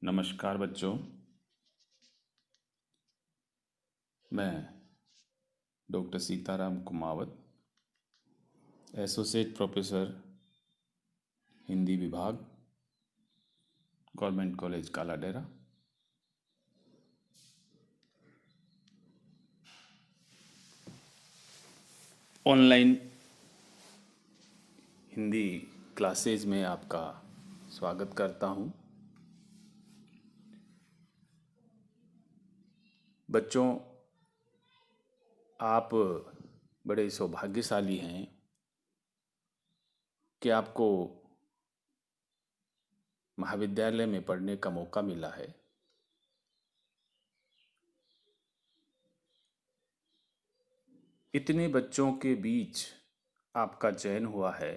नमस्कार बच्चों। मैं doctor Sitaram Kumawat, associate professor Hindi विभाग, government college Kaladera. Online Hindi classes में आपका स्वागत करता हूं। बच्चों, आप बड़े सौभाग्यशाली हैं कि आपको महाविद्यालय में पढ़ने का मौका मिला है। इतने बच्चों के बीच आपका चयन हुआ है,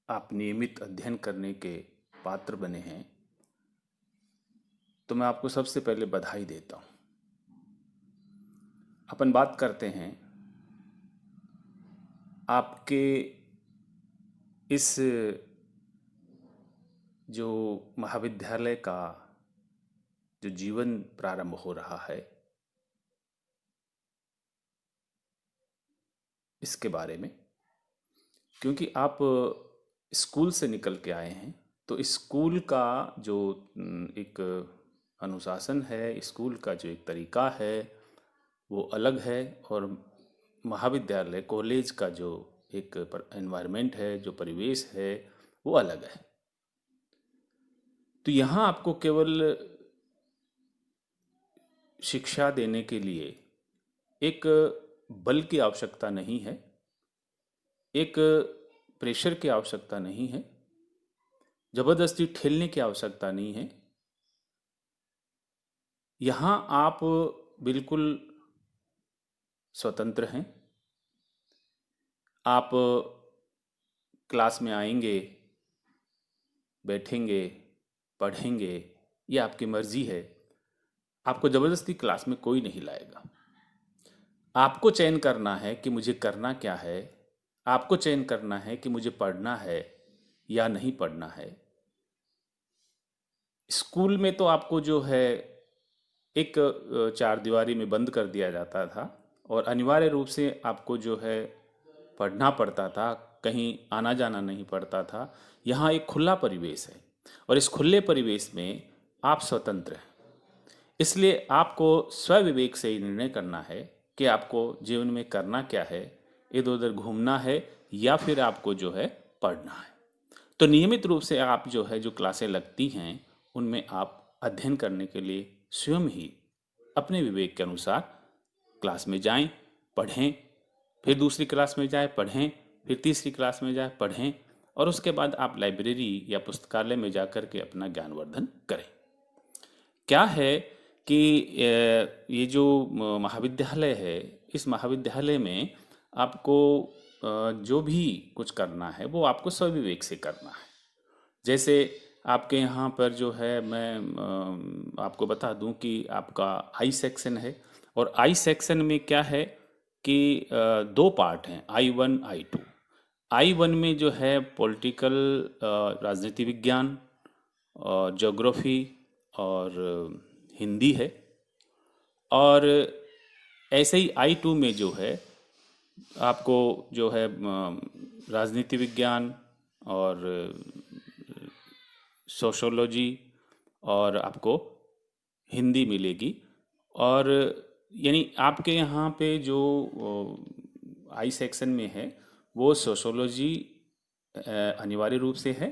आप नियमित अध्ययन करने के पात्र बने हैं, तो मैं आपको सबसे पहले बधाई देता हूँ। अपन बात करते हैं आपके इस जो महाविद्यालय का जो जीवन प्रारंभ हो रहा है, इसके बारे में। क्योंकि आप स्कूल से निकल के आए हैं, तो स्कूल का जो एक अनुशासन है, स्कूल का जो एक तरीका है वो अलग है, और महाविद्यालय कॉलेज का जो एक एनवायरनमेंट है, जो परिवेश है, वो अलग है। तो यहाँ आपको केवल शिक्षा देने के लिए एक बल की आवश्यकता नहीं है, एक प्रेशर की आवश्यकता नहीं है, जबरदस्ती ठेलने की आवश्यकता नहीं है। यहाँ आप बिल्कुल स्वतंत्र हैं। आप क्लास में आएंगे, बैठेंगे, पढ़ेंगे, ये आपकी मर्जी है। आपको जबरदस्ती क्लास में कोई नहीं लाएगा। आपको चयन करना है कि मुझे करना क्या है। आपको चयन करना है कि मुझे पढ़ना है या नहीं पढ़ना है। स्कूल में तो आपको जो है एक चार दीवारी में बंद कर दिया जाता था, और अनिवार्य रूप से आपको जो है पढ़ना पड़ता था, कहीं आना जाना नहीं पड़ता था। यहाँ एक खुला परिवेश है, और इस खुले परिवेश में आप स्वतंत्र हैं। इसलिए आपको स्वविवेक से ही निर्णय करना है कि आपको जीवन में करना क्या है, इधर उधर घूमना है या फिर आपको जो है पढ़ना है। तो नियमित रूप से आप जो है जो क्लासें लगती हैं, उनमें आप अध्ययन करने के लिए स्वयं ही अपने विवेक के अनुसार क्लास में जाएं, पढ़ें, फिर दूसरी क्लास में जाएं, पढ़ें, फिर तीसरी क्लास में जाएं, पढ़ें, और उसके बाद आप लाइब्रेरी या पुस्तकालय में जाकर के अपना ज्ञानवर्धन करें। क्या है कि ये जो महाविद्यालय है, इस महाविद्यालय में आपको जो भी कुछ करना है वो आपको स्वविवेक से करना है। जैसे आपके यहाँ पर जो है, मैं आपको बता दूं कि आपका आई सेक्शन है, और आई सेक्शन में क्या है कि दो पार्ट हैं, I1 I2। I1 में जो है पॉलिटिकल, राजनीति विज्ञान और ज्योग्राफी और हिंदी है। और ऐसे ही I2 में जो है आपको जो है राजनीति विज्ञान और सोशोलॉजी और आपको हिंदी मिलेगी। और यानी आपके यहाँ पे जो आई सेक्शन में है वो सोशोलॉजी अनिवार्य रूप से है,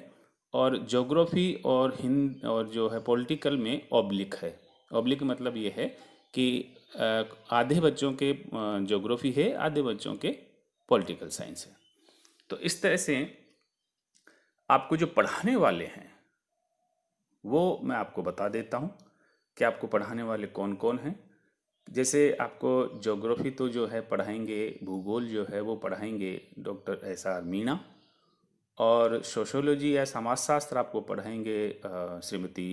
और ज्योग्राफी और हिंद और जो है पॉलिटिकल में ऑब्लिक है। ऑब्लिक मतलब ये है कि आधे बच्चों के ज्योग्राफी है, आधे बच्चों के पॉलिटिकल साइंस है। तो इस तरह से आपको जो पढ़ाने वाले हैं वो मैं आपको बता देता हूँ कि आपको पढ़ाने वाले कौन कौन हैं। जैसे आपको ज्योग्राफी तो जो है पढ़ाएंगे, भूगोल जो है वो पढ़ाएंगे डॉक्टर S R मीणा, और सोशोलॉजी या समाजशास्त्र आपको पढ़ाएंगे श्रीमती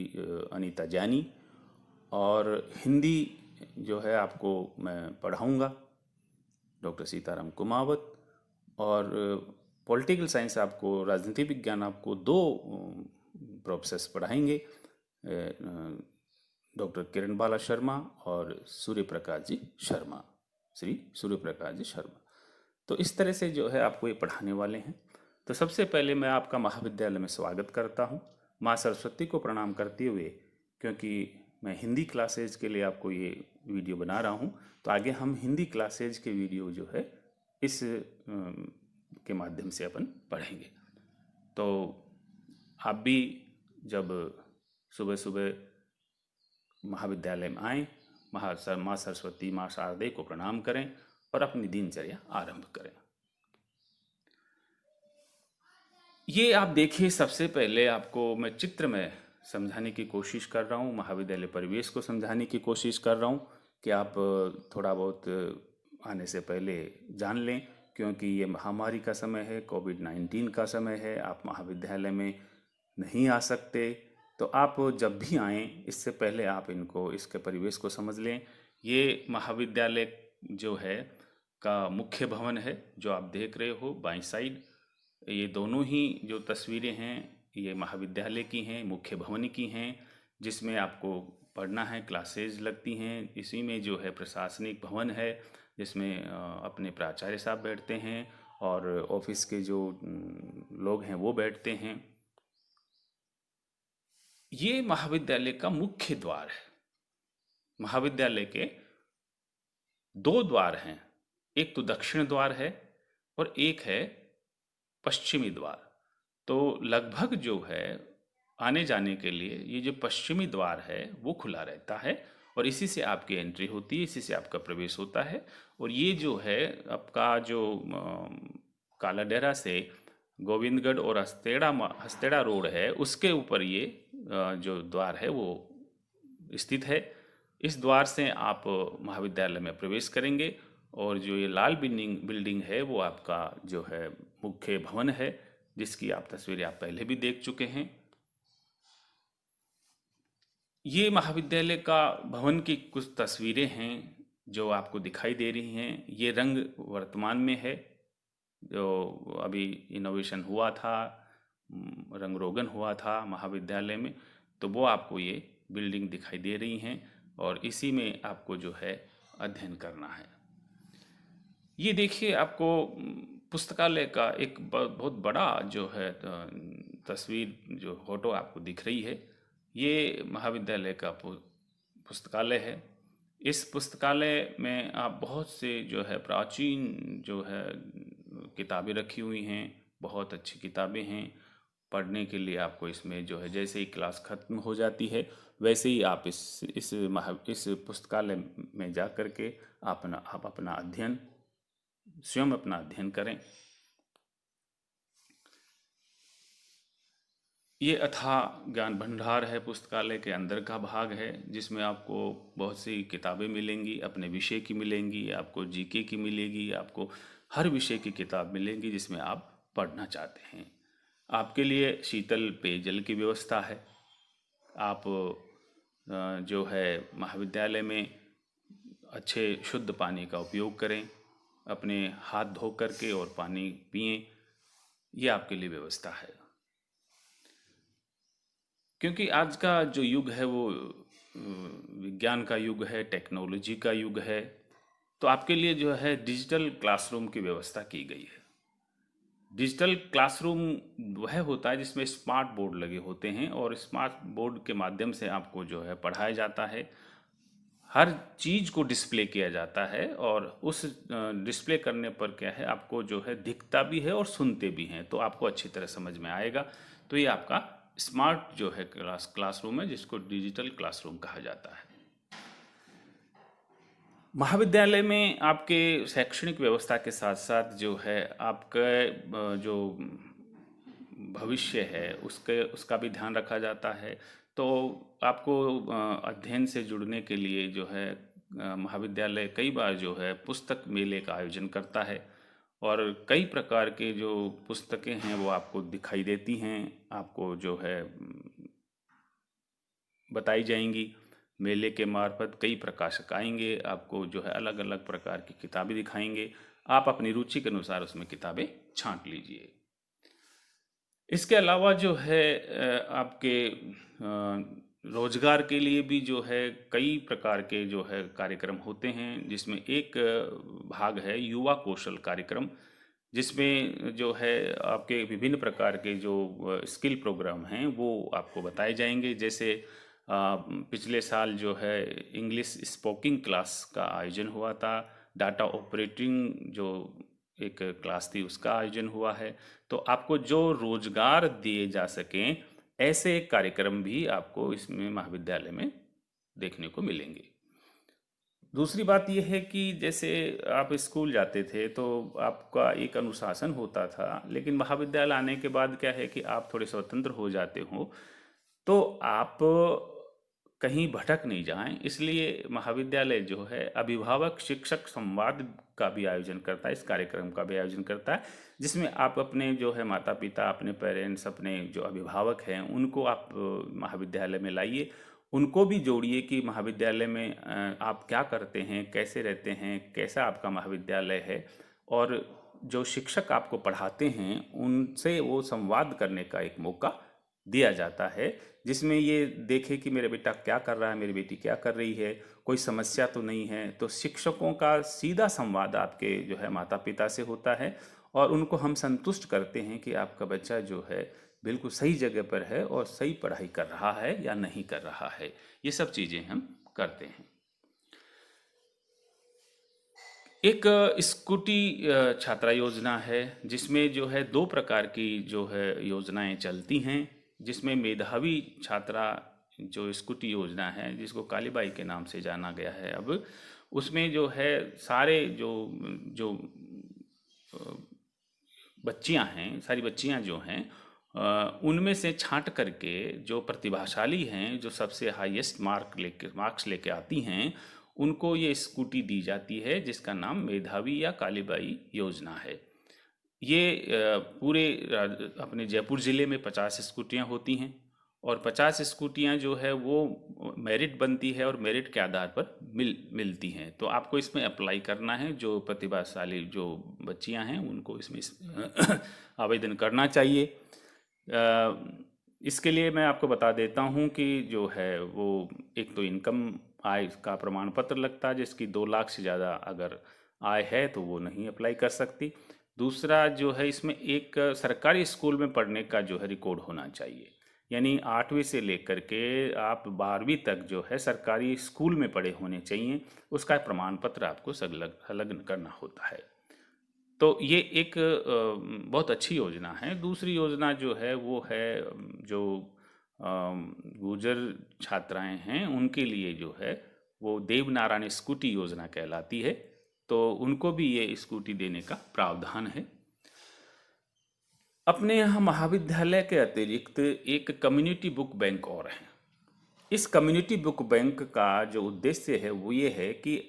अनीता जानी, और हिंदी जो है आपको मैं पढ़ाऊंगा डॉक्टर सीताराम कुमावत, और पॉलिटिकल साइंस आपको, राजनीति विज्ञान आपको दो प्रोफेसर्स पढ़ाएंगे, डॉक्टर किरण बाला शर्मा और सूर्य प्रकाश जी शर्मा, श्री सूर्य प्रकाश जी शर्मा। तो इस तरह से जो है आपको ये पढ़ाने वाले हैं। तो सबसे पहले मैं आपका महाविद्यालय में स्वागत करता हूँ, माँ सरस्वती को प्रणाम करते हुए, क्योंकि मैं हिंदी क्लासेज के लिए आपको ये वीडियो बना रहा हूँ। तो आगे हम हिंदी क्लासेज के वीडियो जो है इस के माध्यम से अपन पढ़ेंगे। तो आप भी जब सुबह सुबह महाविद्यालय में आएँ, माँ सरस्वती, माँ शारदे को प्रणाम करें और अपनी दिनचर्या आरंभ करें। ये आप देखिए, सबसे पहले आपको मैं चित्र में समझाने की कोशिश कर रहा हूँ, महाविद्यालय परिवेश को समझाने की कोशिश कर रहा हूँ कि आप थोड़ा बहुत आने से पहले जान लें, क्योंकि ये महामारी का समय है, कोविड-19 का समय है, आप महाविद्यालय में नहीं आ सकते। तो आप जब भी आएँ, इससे पहले आप इनको, इसके परिवेश को समझ लें। ये महाविद्यालय जो है का मुख्य भवन है, जो आप देख रहे हो बाईं साइड। ये दोनों ही जो तस्वीरें हैं ये महाविद्यालय की हैं, मुख्य भवन की हैं, जिसमें आपको पढ़ना है, क्लासेज लगती हैं। इसी में जो है प्रशासनिक भवन है, जिसमें अपने प्राचार्य साहब बैठते हैं और ऑफिस के जो लोग हैं वो बैठते हैं। ये महाविद्यालय का मुख्य द्वार है। महाविद्यालय के दो द्वार हैं, एक तो दक्षिण द्वार है और एक है पश्चिमी द्वार। तो लगभग जो है आने जाने के लिए ये जो पश्चिमी द्वार है वो खुला रहता है और इसी से आपकी एंट्री होती है, इसी से आपका प्रवेश होता है। और ये जो है आपका जो कालाडेरा से गोविंदगढ़ और हस्तेड़ा रोड है, उसके ऊपर ये जो द्वार है वो स्थित है। इस द्वार से आप महाविद्यालय में प्रवेश करेंगे और जो ये लाल बिल्डिंग है वो आपका जो है मुख्य भवन है, जिसकी आप तस्वीरें आप पहले भी देख चुके हैं। ये महाविद्यालय का भवन की कुछ तस्वीरें हैं जो आपको दिखाई दे रही हैं। ये रंग वर्तमान में है, जो अभी इनोवेशन हुआ था, रंग रोगन हुआ था महाविद्यालय में, तो वो आपको ये बिल्डिंग दिखाई दे रही हैं और इसी में आपको जो है अध्ययन करना है। ये देखिए, आपको पुस्तकालय का एक बहुत बड़ा जो है तस्वीर, जो फोटो आपको दिख रही है, ये महाविद्यालय का पुस्तकालय है। इस पुस्तकालय में आप बहुत से जो है प्राचीन जो है किताबें रखी हुई हैं, बहुत अच्छी किताबें हैं पढ़ने के लिए। आपको इसमें जो है जैसे ही क्लास ख़त्म हो जाती है वैसे ही आप इस पुस्तकालय में जा कर के आप अपना अध्ययन, स्वयं अपना अध्ययन करें। ये अथाह ज्ञान भंडार है, पुस्तकालय के अंदर का भाग है, जिसमें आपको बहुत सी किताबें मिलेंगी, अपने विषय की मिलेंगी, आपको जीके की मिलेगी, आपको हर विषय की किताब मिलेंगी जिसमें आप पढ़ना चाहते हैं। आपके लिए शीतल पेयजल की व्यवस्था है। आप जो है महाविद्यालय में अच्छे शुद्ध पानी का उपयोग करें, अपने हाथ धो करके और पानी पिएं, ये आपके लिए व्यवस्था है। क्योंकि आज का जो युग है वो विज्ञान का युग है, टेक्नोलॉजी का युग है, तो आपके लिए जो है डिजिटल क्लासरूम की व्यवस्था की गई है। डिजिटल क्लासरूम वह होता है जिसमें स्मार्ट बोर्ड लगे होते हैं और स्मार्ट बोर्ड के माध्यम से आपको जो है पढ़ाया जाता है, हर चीज़ को डिस्प्ले किया जाता है और उस डिस्प्ले करने पर क्या है, आपको जो है दिखता भी है और सुनते भी हैं, तो आपको अच्छी तरह समझ में आएगा। तो ये आपका स्मार्ट जो है क्लासरूम है, जिसको डिजिटल क्लासरूम कहा जाता है। महाविद्यालय में आपके शैक्षणिक व्यवस्था के साथ साथ जो है आपका जो भविष्य है उसका भी ध्यान रखा जाता है। तो आपको अध्ययन से जुड़ने के लिए जो है महाविद्यालय कई बार जो है पुस्तक मेले का आयोजन करता है और कई प्रकार के जो पुस्तकें हैं वो आपको दिखाई देती हैं, आपको जो है बताई जाएंगी। मेले के मार्फत कई प्रकाशक आएंगे, आपको जो है अलग अलग प्रकार की किताबें दिखाएंगे, आप अपनी रुचि के अनुसार उसमें किताबें छांट लीजिए। इसके अलावा जो है आपके रोजगार के लिए भी जो है कई प्रकार के जो है कार्यक्रम होते हैं, जिसमें एक भाग है युवा कौशल कार्यक्रम, जिसमें जो है आपके विभिन्न प्रकार के जो स्किल प्रोग्राम हैं वो आपको बताए जाएंगे। जैसे पिछले साल जो है इंग्लिश स्पोकिंग क्लास का आयोजन हुआ था, डाटा ऑपरेटिंग जो एक क्लास थी उसका आयोजन हुआ है। तो आपको जो रोजगार दिए जा सकें ऐसे कार्यक्रम भी आपको इसमें महाविद्यालय में देखने को मिलेंगे। दूसरी बात यह है कि जैसे आप स्कूल जाते थे तो आपका एक अनुशासन होता था, लेकिन महाविद्यालय आने के बाद क्या है कि आप थोड़े स्वतंत्र हो जाते हो, तो आप कहीं भटक नहीं जाएं, इसलिए महाविद्यालय जो है अभिभावक शिक्षक संवाद का भी आयोजन करता है, इस कार्यक्रम का भी आयोजन करता है, जिसमें आप अपने जो है माता पिता, अपने पेरेंट्स, अपने जो अभिभावक हैं उनको आप महाविद्यालय में लाइए, उनको भी जोड़िए कि महाविद्यालय में आप क्या करते हैं, कैसे रहते हैं, कैसा आपका महाविद्यालय है, और जो शिक्षक आपको पढ़ाते हैं उनसे वो संवाद करने का एक मौका दिया जाता है, जिसमें ये देखे कि मेरा बेटा क्या कर रहा है, मेरी बेटी क्या कर रही है, कोई समस्या तो नहीं है। तो शिक्षकों का सीधा संवाद आपके जो है माता पिता से होता है, और उनको हम संतुष्ट करते हैं कि आपका बच्चा जो है बिल्कुल सही जगह पर है और सही पढ़ाई कर रहा है या नहीं कर रहा है। ये सब चीज़ें हम करते हैं। एक स्कूटी छात्रा योजना है, जिसमें जो है दो प्रकार की जो है योजनाएं चलती हैं, जिसमें मेधावी छात्रा जो स्कूटी योजना है, जिसको कालीबाई के नाम से जाना गया है अब, उसमें जो है सारे जो जो बच्चियां हैं, सारी बच्चियां जो हैं उनमें से छांट करके जो प्रतिभाशाली हैं, जो सबसे हाईएस्ट मार्क्स लेके आती हैं, उनको ये स्कूटी दी जाती है, जिसका नाम मेधावी या कालीबाई योजना है। ये पूरे अपने जयपुर ज़िले में 50 स्कूटियाँ होती हैं, और 50 स्कूटियाँ जो है वो मेरिट बनती है और मेरिट के आधार पर मिलती हैं। तो आपको इसमें अप्लाई करना है, जो प्रतिभाशाली जो बच्चियाँ हैं उनको इसमें आवेदन करना चाहिए। इसके लिए मैं आपको बता देता हूँ कि जो है वो एक तो इनकम आय का प्रमाण पत्र लगता है, जिसकी 2 लाख से ज़्यादा अगर आय है तो वो नहीं अप्लाई कर सकती। दूसरा जो है इसमें एक सरकारी स्कूल में पढ़ने का जो है रिकॉर्ड होना चाहिए, यानी 8वीं से लेकर के आप 12वीं तक जो है सरकारी स्कूल में पढ़े होने चाहिए, उसका प्रमाण पत्र आपको संलग्न करना होता है। तो ये एक बहुत अच्छी योजना है। दूसरी योजना जो है वो है जो गुर्जर छात्राएं हैं उनके लिए जो है वो देवनारायण स्कूटी योजना कहलाती है, तो उनको भी ये स्कूटी देने का प्रावधान है। अपने यहाँ महाविद्यालय के अतिरिक्त एक कम्युनिटी बुक बैंक और है। इस कम्युनिटी बुक बैंक का जो उद्देश्य है वो ये है कि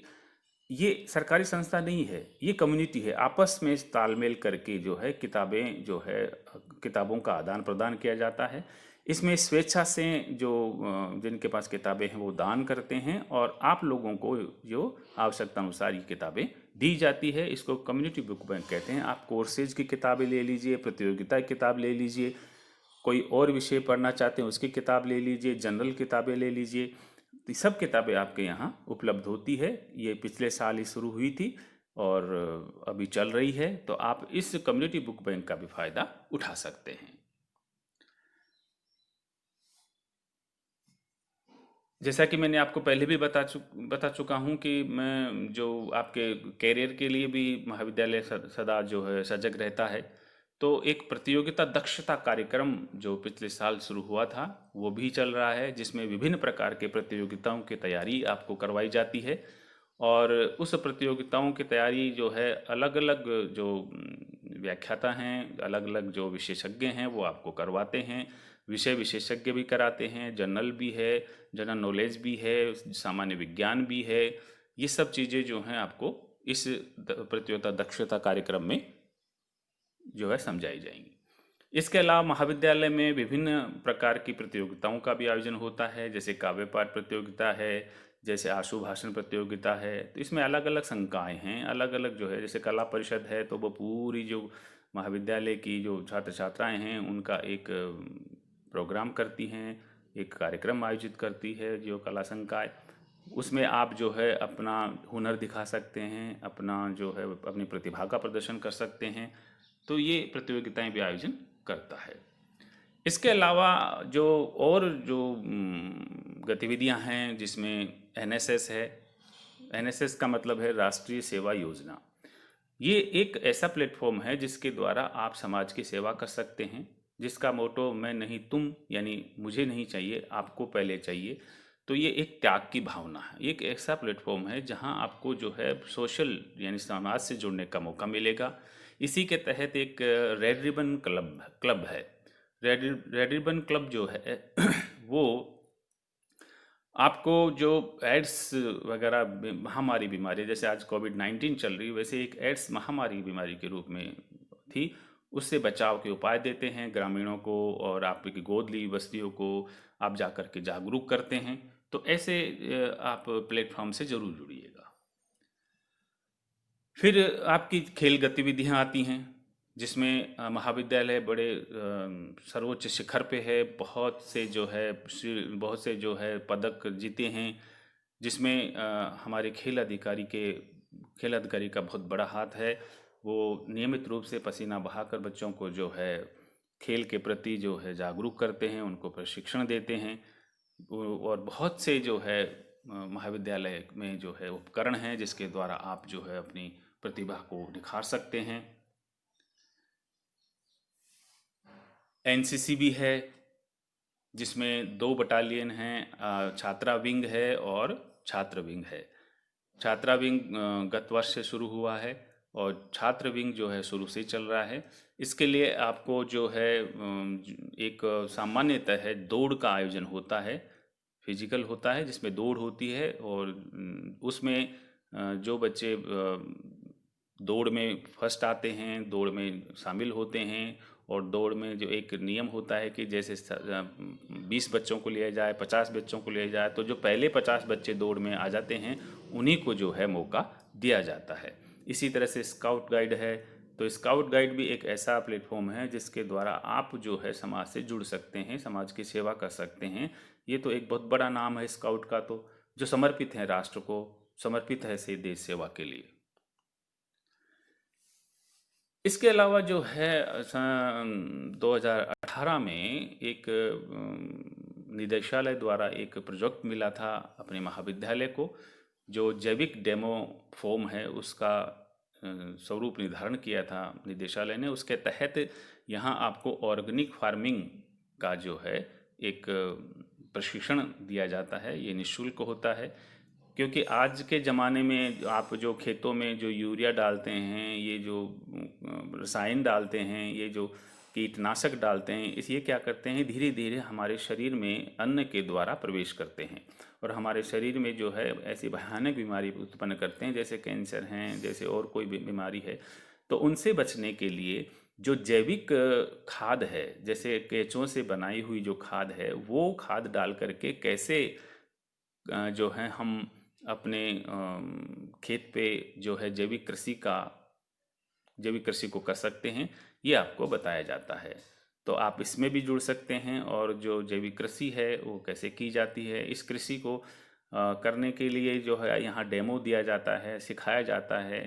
ये सरकारी संस्था नहीं है, ये कम्युनिटी है, आपस में तालमेल करके जो है किताबें जो है किताबों का आदान प्रदान किया जाता है। इसमें स्वेच्छा से जो जिनके पास किताबें हैं वो दान करते हैं, और आप लोगों को जो आवश्यकता अनुसार ये किताबें दी जाती है। इसको कम्युनिटी बुक बैंक कहते हैं। आप कोर्सेज की किताबें ले लीजिए, प्रतियोगिता की किताब ले लीजिए, कोई और विषय पढ़ना चाहते हैं उसकी किताब ले लीजिए, जनरल किताबें ले लीजिए, तो सब किताबें आपके यहाँ उपलब्ध होती है। ये पिछले साल ही शुरू हुई थी और अभी चल रही है, तो आप इस कम्युनिटी बुक बैंक का भी फ़ायदा उठा सकते हैं। जैसा कि मैंने आपको पहले भी बता चुका हूँ कि मैं जो आपके कैरियर के लिए भी महाविद्यालय सदा जो है सजग रहता है। तो एक प्रतियोगिता दक्षता कार्यक्रम जो पिछले साल शुरू हुआ था वो भी चल रहा है, जिसमें विभिन्न प्रकार के प्रतियोगिताओं की तैयारी आपको करवाई जाती है, और उस प्रतियोगिताओं की तैयारी जो है अलग अलग जो व्याख्याता हैं, अलग अलग जो विशेषज्ञ हैं वो आपको करवाते हैं। विषय विशेषज्ञ भी कराते हैं, जनरल भी है, जनरल नॉलेज भी है, सामान्य विज्ञान भी है। ये सब चीज़ें जो हैं आपको इस प्रतियोगिता दक्षता कार्यक्रम में जो है समझाई जाएंगी। इसके अलावा महाविद्यालय में विभिन्न प्रकार की प्रतियोगिताओं का भी आयोजन होता है, जैसे काव्य पाठ प्रतियोगिता है, जैसे आशु भाषण प्रतियोगिता है। तो इसमें अलग अलग संकाय हैं, अलग अलग जो है, जैसे कला परिषद है तो वो पूरी जो महाविद्यालय की जो छात्र छात्राएं हैं उनका एक प्रोग्राम करती हैं, एक कार्यक्रम आयोजित करती है जो कला संकाय। उसमें आप जो है अपना हुनर दिखा सकते हैं, अपना जो है अपनी प्रतिभा का प्रदर्शन कर सकते हैं। तो ये प्रतियोगिताएं भी आयोजन करता है। इसके अलावा जो और जो गतिविधियां हैं जिसमें एनएसएस है। एनएसएस का मतलब है राष्ट्रीय सेवा योजना। ये एक ऐसा प्लेटफॉर्म है जिसके द्वारा आप समाज की सेवा कर सकते हैं, जिसका मोटो मैं नहीं तुम, यानी मुझे नहीं चाहिए, आपको पहले चाहिए। तो ये एक त्याग की भावना है। एक ऐसा प्लेटफॉर्म है जहां आपको जो है सोशल यानी समाज से जुड़ने का मौका मिलेगा। इसी के तहत एक रेड रिबन क्लब क्लब है। रेड रिबन क्लब जो है वो आपको जो एड्स वगैरह महामारी बीमारी, जैसे आज कोविड-19 चल रही है, वैसे एक एड्स महामारी बीमारी के रूप में थी, उससे बचाव के उपाय देते हैं ग्रामीणों को, और आपकी गोद ली बस्तियों को आप जा कर के जागरूक करते हैं। तो ऐसे आप प्लेटफॉर्म से ज़रूर जुड़िएगा। फिर आपकी खेल गतिविधियां आती हैं, जिसमें महाविद्यालय बड़े सर्वोच्च शिखर पे है। बहुत से जो है पदक जीते हैं, जिसमें हमारे खेल अधिकारी का बहुत बड़ा हाथ है। वो नियमित रूप से पसीना बहाकर बच्चों को जो है खेल के प्रति जो है जागरूक करते हैं, उनको प्रशिक्षण देते हैं। और बहुत से जो है महाविद्यालय में जो है उपकरण हैं जिसके द्वारा आप जो है अपनी प्रतिभा को निखार सकते हैं। एनसीसी भी है, जिसमें 2 बटालियन हैं, छात्रा विंग है और छात्र विंग है। छात्रा विंग गत वर्ष से शुरू हुआ है और छात्र विंग जो है शुरू से ही चल रहा है। इसके लिए आपको जो है एक सामान्यतः है दौड़ का आयोजन होता है, फिजिकल होता है जिसमें दौड़ होती है। और उसमें जो बच्चे दौड़ में फर्स्ट आते हैं, दौड़ में शामिल होते हैं, और दौड़ में जो एक नियम होता है कि जैसे 20 बच्चों को लिया जाए, 50 बच्चों को लिया जाए, तो जो पहले 50 बच्चे दौड़ में आ जाते हैं उन्हीं को जो है मौका दिया जाता है। इसी तरह से स्काउट गाइड है। तो स्काउट गाइड भी एक ऐसा प्लेटफॉर्म है जिसके द्वारा आप जो है समाज से जुड़ सकते हैं, समाज की सेवा कर सकते हैं। ये तो एक बहुत बड़ा नाम है स्काउट का, तो जो समर्पित है राष्ट्र को, समर्पित है से देश सेवा के लिए। इसके अलावा जो है 2018 में एक निदेशालय द्वारा एक प्रोजेक्ट मिला था अपने महाविद्यालय को, जो जैविक डेमो फॉर्म है उसका स्वरूप निर्धारण किया था निदेशालय ने। उसके तहत यहाँ आपको ऑर्गेनिक फार्मिंग का जो है एक प्रशिक्षण दिया जाता है। ये निःशुल्क होता है, क्योंकि आज के ज़माने में आप जो खेतों में जो यूरिया डालते हैं, ये जो रसायन डालते हैं, ये जो कीटनाशक डालते हैं, इस ये क्या करते हैं, धीरे धीरे हमारे शरीर में अन्न के द्वारा प्रवेश करते हैं और हमारे शरीर में जो है ऐसी भयानक बीमारी उत्पन्न करते हैं, जैसे कैंसर हैं, जैसे और कोई भी बीमारी है। तो उनसे बचने के लिए जो जैविक खाद है, जैसे केंचुओं से बनाई हुई जो खाद है, वो खाद डाल करके कैसे जो है हम अपने खेत पे जो है जैविक कृषि को कर सकते हैं, ये आपको बताया जाता है। तो आप इसमें भी जुड़ सकते हैं, और जो जैविक कृषि है वो कैसे की जाती है, इस कृषि को करने के लिए जो है यहाँ डेमो दिया जाता है, सिखाया जाता है।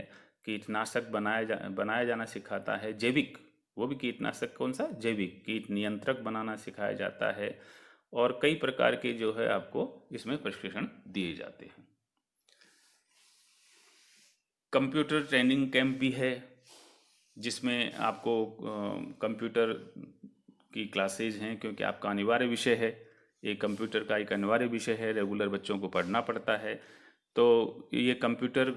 कीटनाशक बनाया जाना सिखाता है, जैविक, वो भी कीटनाशक कौन सा, जैविक कीट नियंत्रक बनाना सिखाया जाता है। और कई प्रकार के जो है आपको इसमें प्रशिक्षण दिए जाते हैं। कंप्यूटर ट्रेनिंग कैंप भी है, जिसमें आपको कंप्यूटर की क्लासेज हैं, क्योंकि आपका अनिवार्य विषय है, ये कंप्यूटर का एक अनिवार्य विषय है, रेगुलर बच्चों को पढ़ना पड़ता है। तो ये कंप्यूटर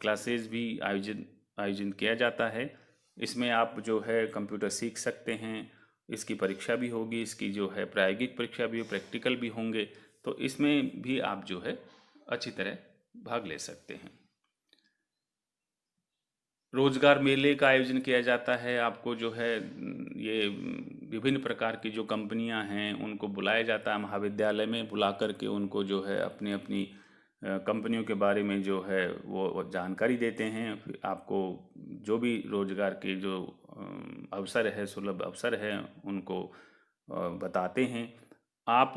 क्लासेज भी आयोजन किया जाता है। इसमें आप जो है कंप्यूटर सीख सकते हैं। इसकी परीक्षा भी होगी, इसकी जो है प्रायोगिक परीक्षा भी, प्रैक्टिकल भी होंगे। तो इसमें भी आप जो है अच्छी तरह भाग ले सकते हैं। रोजगार मेले का आयोजन किया जाता है। आपको जो है ये विभिन्न प्रकार की जो कंपनियां हैं उनको बुलाया जाता है महाविद्यालय में, बुला करके उनको जो है अपनी अपनी कंपनियों के बारे में जो है वो जानकारी देते हैं। फिर आपको जो भी रोजगार के जो अवसर है, सुलभ अवसर है, उनको बताते हैं। आप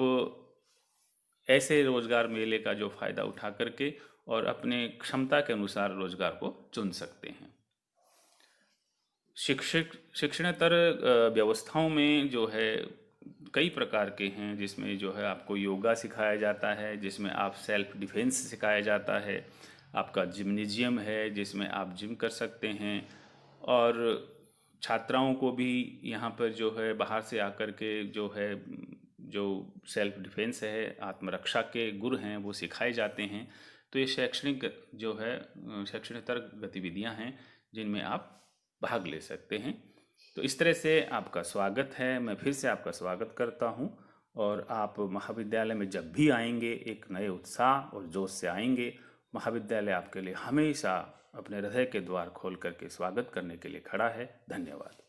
ऐसे रोजगार मेले का जो फायदा उठा करके और अपने क्षमता के अनुसार रोजगार को चुन सकते हैं। शिक्षणेतर व्यवस्थाओं में जो है कई प्रकार के हैं, जिसमें जो है आपको योगा सिखाया जाता है, जिसमें आप सेल्फ डिफेंस सिखाया जाता है, आपका जिम्नेजियम है जिसमें आप जिम कर सकते हैं, और छात्राओं को भी यहाँ पर जो है बाहर से आकर के जो है जो सेल्फ डिफेंस है, आत्मरक्षा के गुर हैं वो सिखाए जाते हैं। तो ये शैक्षणिक जो है शैक्षणिक गतिविधियाँ हैं जिनमें आप भाग ले सकते हैं। तो इस तरह से आपका स्वागत है, मैं फिर से आपका स्वागत करता हूँ। और आप महाविद्यालय में जब भी आएंगे एक नए उत्साह और जोश से आएंगे। महाविद्यालय आपके लिए हमेशा अपने हृदय के द्वार खोल करके स्वागत करने के लिए खड़ा है। धन्यवाद।